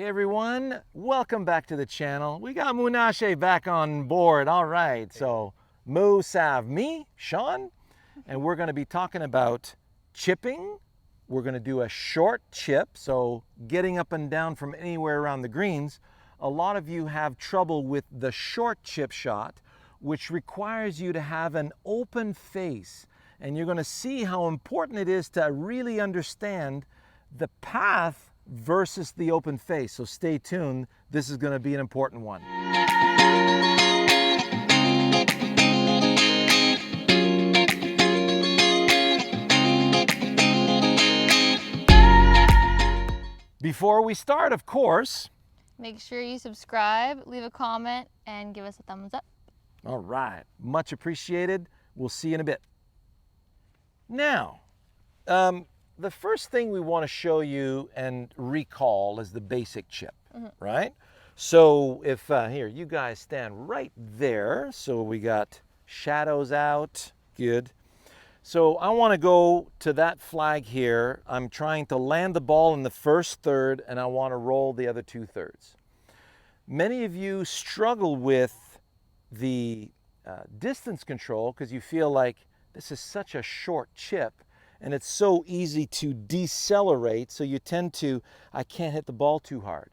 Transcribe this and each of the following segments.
Hey everyone, welcome back to the channel. We got Munashe back on board. All right, so Mu, Sav, me, Shawn, and we're going to be talking about chipping. We're going to do a short chip, so getting up and down from anywhere around the greens. A lot of you have trouble with the short chip shot, which requires you to have an open face. And you're going to see how important it is to really understand the path versus the open face. So stay tuned. This is going to be an important one. Before we start, of course, make sure you subscribe, leave a comment, and give us a thumbs up. All right, much appreciated. We'll see you in a bit. Now, the first thing we want to show you and recall is the basic chip, right? So if, here, you guys stand right there. So we got shadows out, good. So I want to go to that flag here. I'm trying to land the ball in the first third and I want to roll the other 2/3. Many of you struggle with the distance control because you feel like this is such a short chip and it's so easy to decelerate, so you tend to, I can't hit the ball too hard.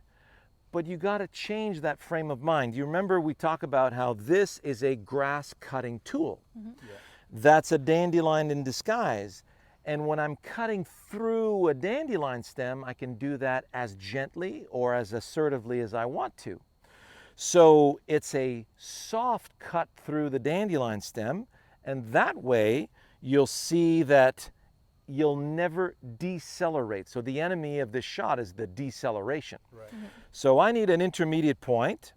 But you got to change that frame of mind. You remember we talk about how this is a grass cutting tool. That's a dandelion in disguise. And when I'm cutting through a dandelion stem, I can do that as gently or as assertively as I want to. So it's a soft cut through the dandelion stem, and that way you'll see that you'll never decelerate. So the enemy of this shot is the deceleration. Right. So I need an intermediate point.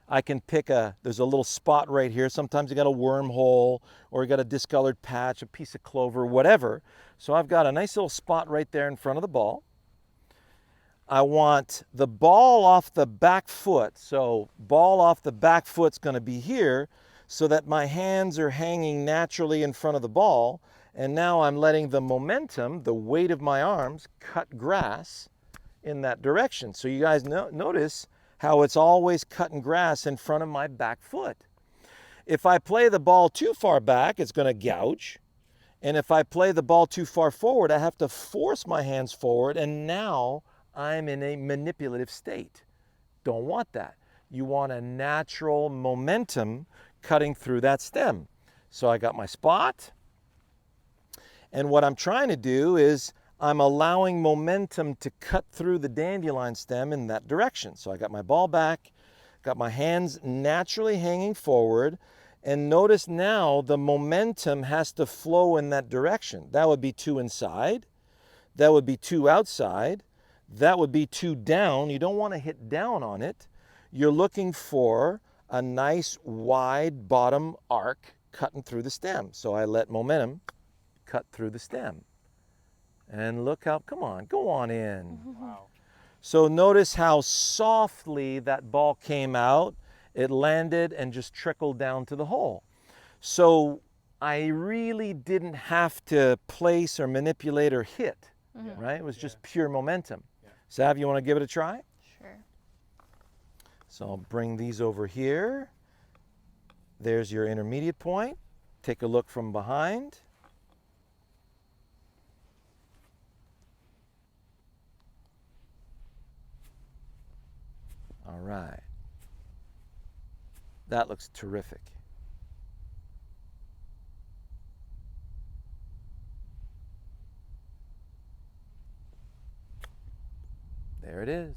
I can pick there's a little spot right here. Sometimes you got a wormhole or you got a discolored patch, a piece of clover, whatever. So I've got a nice little spot right there in front of the ball. I want the ball off the back foot. So ball off the back foot's going to be here so that my hands are hanging naturally in front of the ball. And now I'm letting the momentum, the weight of my arms, cut grass in that direction. So you guys notice how it's always cutting grass in front of my back foot. If I play the ball too far back, it's going to gouge. And if I play the ball too far forward, I have to force my hands forward, and now I'm in a manipulative state. Don't want that. You want a natural momentum cutting through that stem. So I got my spot. And what I'm trying to do is I'm allowing momentum to cut through the dandelion stem in that direction. So I got my ball back, got my hands naturally hanging forward, and notice now the momentum has to flow in that direction. That would be 2 inside, that would be 2 outside, that would be 2 down. You don't want to hit down on it. You're looking for a nice wide bottom arc cutting through the stem. So I let momentum cut through the stem. And look how, come on, go on in. Wow. So notice how softly that ball came out. It landed and just trickled down to the hole. So I really didn't have to place or manipulate or hit, right? It was just pure momentum. Sav, you want to give it a try? Sure. So I'll bring these over here. There's your intermediate point. Take a look from behind. All right. That looks terrific. There it is.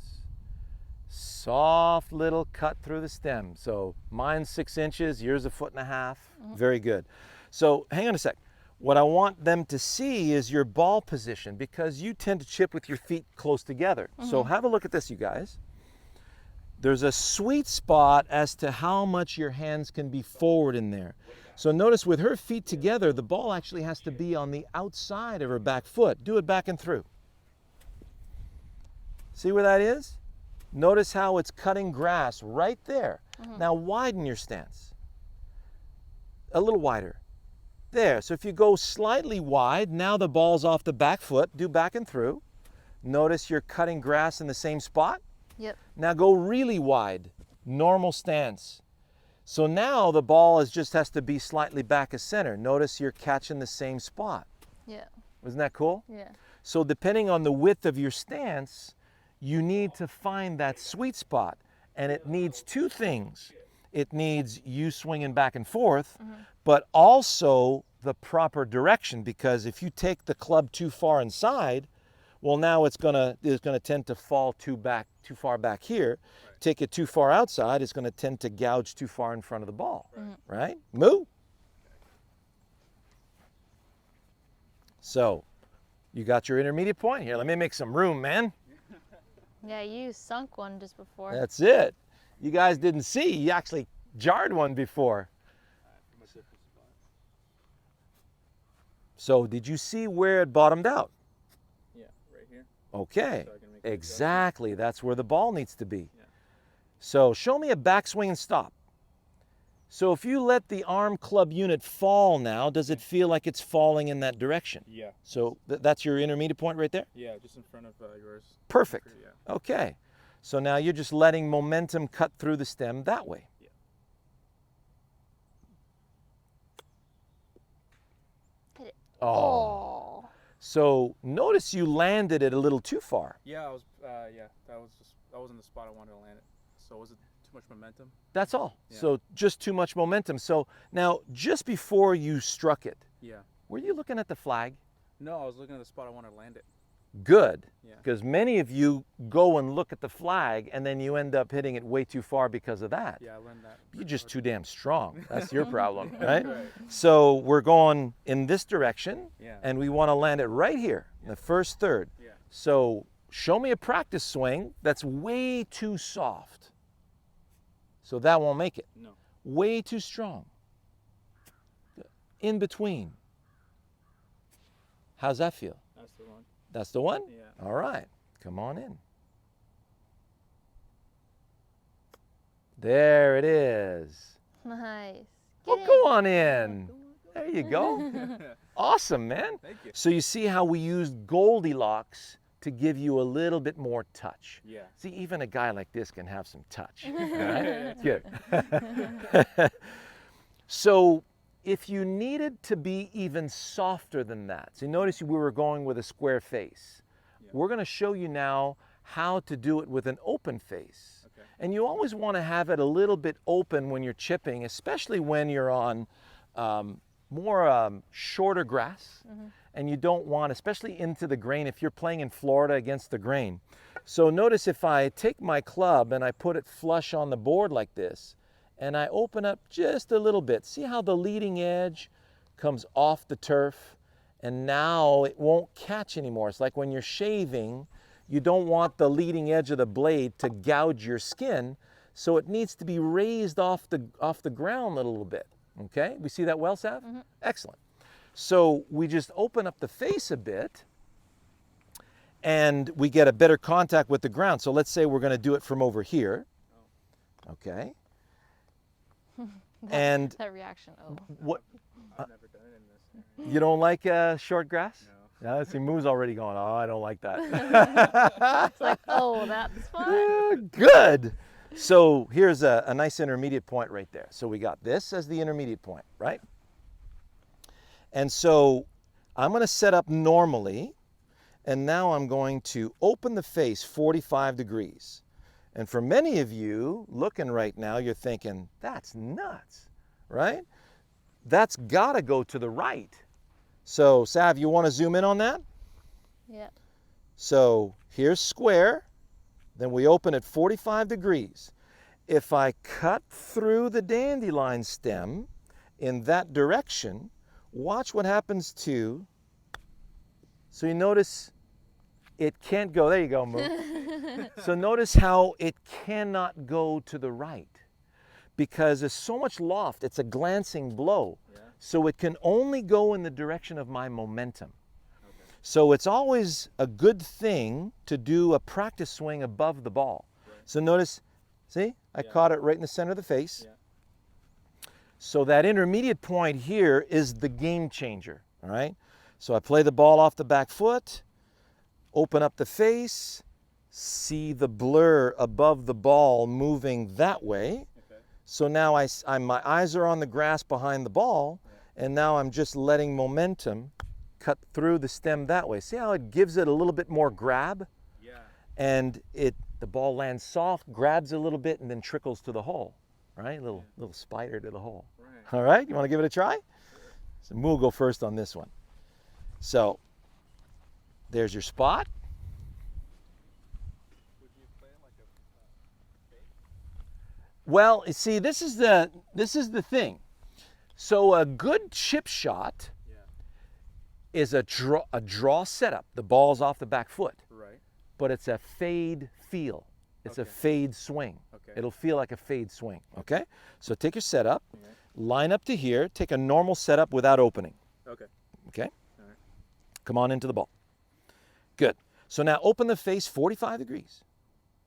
Soft little cut through the stem. So mine's 6 inches, yours 1.5 feet. Very good. So hang on a sec. What I want them to see is your ball position, because you tend to chip with your feet close together. So have a look at this, you guys. There's a sweet spot as to how much your hands can be forward in there. So notice with her feet together, the ball actually has to be on the outside of her back foot. Do it back and through. See where that is? Notice how it's cutting grass right there. Now widen your stance. A little wider. There. So if you go slightly wide, now the ball's off the back foot. Do back and through. Notice you're cutting grass in the same spot. Yep. Now go really wide, normal stance. So now the ball just has to be slightly back of center. Notice you're catching the same spot. Yeah. Isn't that cool? Yeah. So depending on the width of your stance, you need to find that sweet spot. And it needs two things. It needs you swinging back and forth, but also the proper direction, because if you take the club too far inside, well, now it's gonna tend to fall too far back here. Take it too far outside, it's gonna tend to gouge too far in front of the ball, right? Mu. So, you got your intermediate point here. Let me make some room, man. Yeah, you sunk one just before. That's it. You guys didn't see, you actually jarred one before. So did you see where it bottomed out? Yeah, right here. Okay, So I can make an exactly. That's where the ball needs to be. Yeah. So show me a backswing and stop. So if you let the arm club unit fall now, does it feel like it's falling in that direction? Yeah. So that's your intermediate point right there? Yeah, just in front of yours. Perfect. Yeah. Okay. So now you're just letting momentum cut through the stem that way. Yeah. Hit it. Oh. Oh. So notice you landed it a little too far. Yeah, I was. Yeah, that wasn't the spot I wanted to land it. So was it too much momentum? That's all. Yeah. So just too much momentum. So now just before you struck it, Yeah. were you looking at the flag? No, I was looking at the spot I wanted to land it. Good. Yeah. Because many of you go and look at the flag and then you end up hitting it way too far because of that. Yeah, I landed that. You're just too damn strong. That's your problem, right? Right. So we're going in this direction Yeah. and we want to land it right here, in the first third. Yeah. So show me a practice swing that's way too soft. So that won't make it. No. Way too strong. In between. How's that feel? That's the one. That's the one? Yeah. All right, come on in. There it is. Nice. Oh, Get go on in. There you go. in. Awesome, man. Thank you. So you see how we used Goldilocks to give you a little bit more touch. Yeah. See, even a guy like this can have some touch. All right? Good. So if you needed to be even softer than that, so notice we were going with a square face. Yeah. We're going to show you now how to do it with an open face. Okay. And you always want to have it a little bit open when you're chipping, especially when you're on more shorter grass. And you don't want, especially into the grain, if you're playing in Florida against the grain. So notice if I take my club and I put it flush on the board like this, and I open up just a little bit. See how the leading edge comes off the turf, and now it won't catch anymore. It's like when you're shaving, you don't want the leading edge of the blade to gouge your skin, so it needs to be raised off the ground a little bit. Okay, we see that well, Sav? Excellent. So we just open up the face a bit and we get a better contact with the ground. So let's say we're going to do it from over here. Okay. And that reaction. Oh. what, I've never done it in this. you don't like short grass? No. Yeah, see, Moo's already going, oh, I don't like that. It's like, oh, that's fun. Good. So here's a nice intermediate point right there. So we got this as the intermediate point, right? And so I'm going to set up normally, and now I'm going to open the face 45 degrees. And for many of you looking right now, you're thinking, that's nuts, right? That's got to go to the right. So Sav, you want to zoom in on that? Yeah. So here's square, then we open at 45 degrees. If I cut through the dandelion stem in that direction, watch what happens to, so you notice it can't go, there you go, Moo. So notice how it cannot go to the right because there's so much loft, it's a glancing blow. Yeah. So it can only go in the direction of my momentum. So it's always a good thing to do a practice swing above the ball. Right. So notice, see, I Yeah. caught it right in the center of the face. Yeah. So that intermediate point here is the game changer, all right? So I play the ball off the back foot, Open up the face, see the blur above the ball moving that way. Okay. So now my eyes are on the grass behind the ball, and now I'm just letting momentum cut through the stem that way. See how it gives it a little bit more grab? Yeah. And the ball lands soft, grabs a little bit, and then trickles to the hole, right? Little spider to the hole. Right. All right, you want to give it a try? So Mu will go first on this one. So there's your spot. Would you play like a fake? Well, you see, this is the thing. So a good chip shot Yeah. is a draw setup. The ball's off the back foot, Right. but it's a fade feel. It's a Okay. fade swing. Okay. It'll feel like a fade swing, okay? So take your setup, Okay. line up to here, take a normal setup without opening, Okay. okay? All right. Come on into the ball. Good. So now open the face 45 degrees.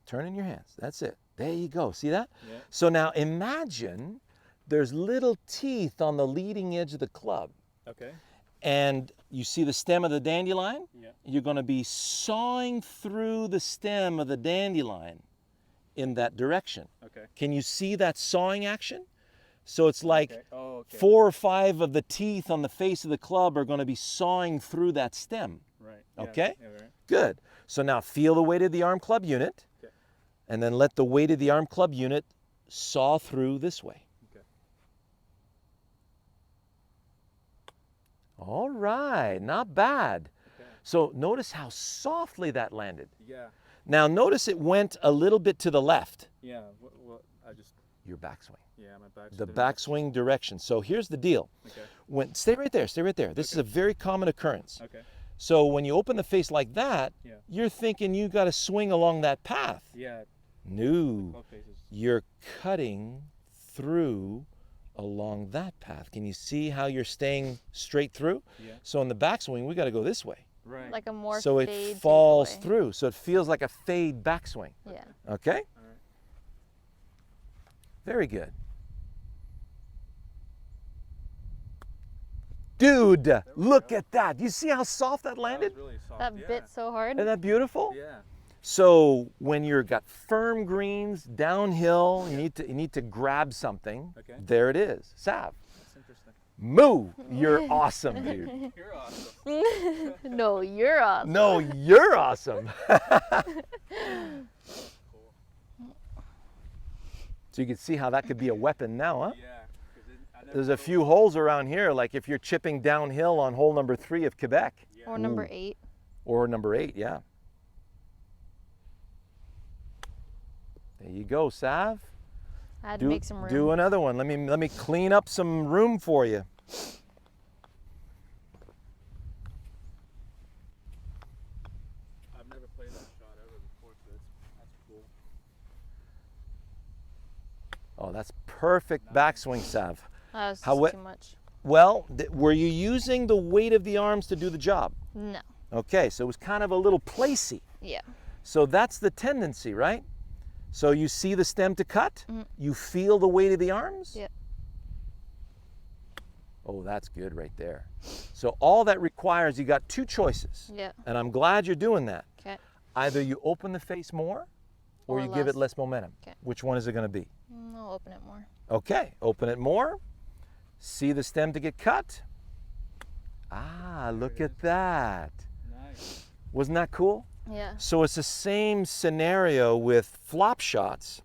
Turn in your hands. That's it. There you go. See that? Yeah. So now imagine there's little teeth on the leading edge of the club. Okay. And you see the stem of the dandelion? Yeah. You're going to be sawing through the stem of the dandelion in that direction. Okay. Can you see that sawing action? So it's like Okay. Oh, okay. 4 or 5 of the teeth on the face of the club are going to be sawing through that stem. Right. Yeah. Okay? Yeah, right. Good. So now feel the weight of the arm club unit, Okay. and then let the weight of the arm club unit saw through this way. Okay. All right, not bad. Okay. So notice how softly that landed. Yeah. Now notice it went a little bit to the left, Yeah. Well, I just. your backswing. Yeah, my back's The to backswing direction. So here's the deal. Okay. Stay right there, stay right there. This is Okay. a very common occurrence. Okay. So when you open the face like that, Yeah. you're thinking you got to swing along that path. Yeah. No, Club faces. you're cutting through along that path. Can you see how you're staying straight through? Yeah. So in the backswing, we got to go this way. Right. Like a more So fade it falls takeaway. through. So it feels like a fade backswing. Yeah. Okay? All right. Very good. Dude, look at that. You see how soft that That landed? was really soft. That yeah. bit so hard. Isn't that beautiful? Yeah. So when you've got firm greens downhill, you need to grab something. Okay. There it is. Sav. That's interesting. Mu, you're awesome, dude. You're awesome. No, you're awesome. No, you're awesome. Cool. So you can see how that could be a weapon now, huh? Yeah. 'Cause I never There's a thought- few holes around here, like if you're chipping downhill on hole number 3 of Quebec, Yeah. Or number Ooh. 8. or number 8, yeah. There you go, Sav. I had to make some room. Do another one. Let me clean up some room for you. I've never played that shot ever before, so that's cool. Oh, that's perfect backswing, Sav. That was How just we- too much. Well, were you using the weight of the arms to do the job? No. Okay, so it was kind of a little placey. Yeah. So that's the tendency, right? So you see the stem to cut, Mhm. you feel the weight of the arms. Yep. Oh, that's good right there. So all that requires, you got 2 choices. Yeah. And I'm glad you're doing that. Okay. Either you open the face more or you give it less momentum. 'Kay. Which one is it going to be? I'll open it more. Okay, open it more. See the stem to get cut. Ah, look at that. Nice. Wasn't that cool? Yeah. So it's the same scenario with flop shots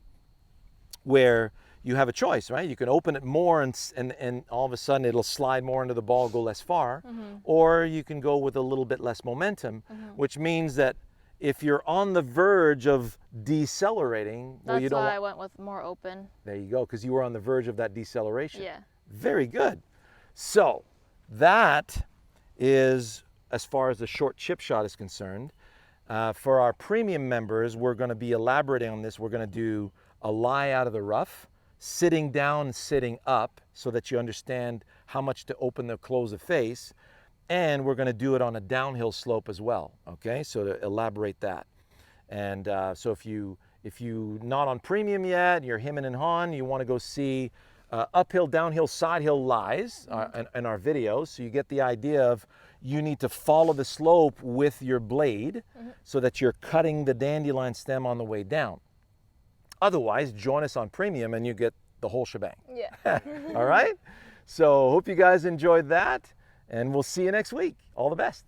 where you have a choice, right? You can open it more and all of a sudden it'll slide more into the ball, go less far. Or you can go with a little bit less momentum, which means that if you're on the verge of decelerating, well, That's you don't why I went with more open. There you go, because you were on the verge of that deceleration. Yeah. Very good. So that is as far as the short chip shot is concerned. For our premium members, we're going to be elaborating on this. We're going to do a lie out of the rough, sitting down, sitting up, so that you understand how much to open or close the face. And we're going to do it on a downhill slope as well. Okay, so to elaborate that. And so if you not on premium yet, you're hemming and hawing, you want to go see uphill, downhill, side hill lies in our videos, so you get the idea of, you need to follow the slope with your blade so that you're cutting the dandelion stem on the way down. Otherwise, join us on Premium and you get the whole shebang. Yeah. All right? So hope you guys enjoyed that, and we'll see you next week. All the best.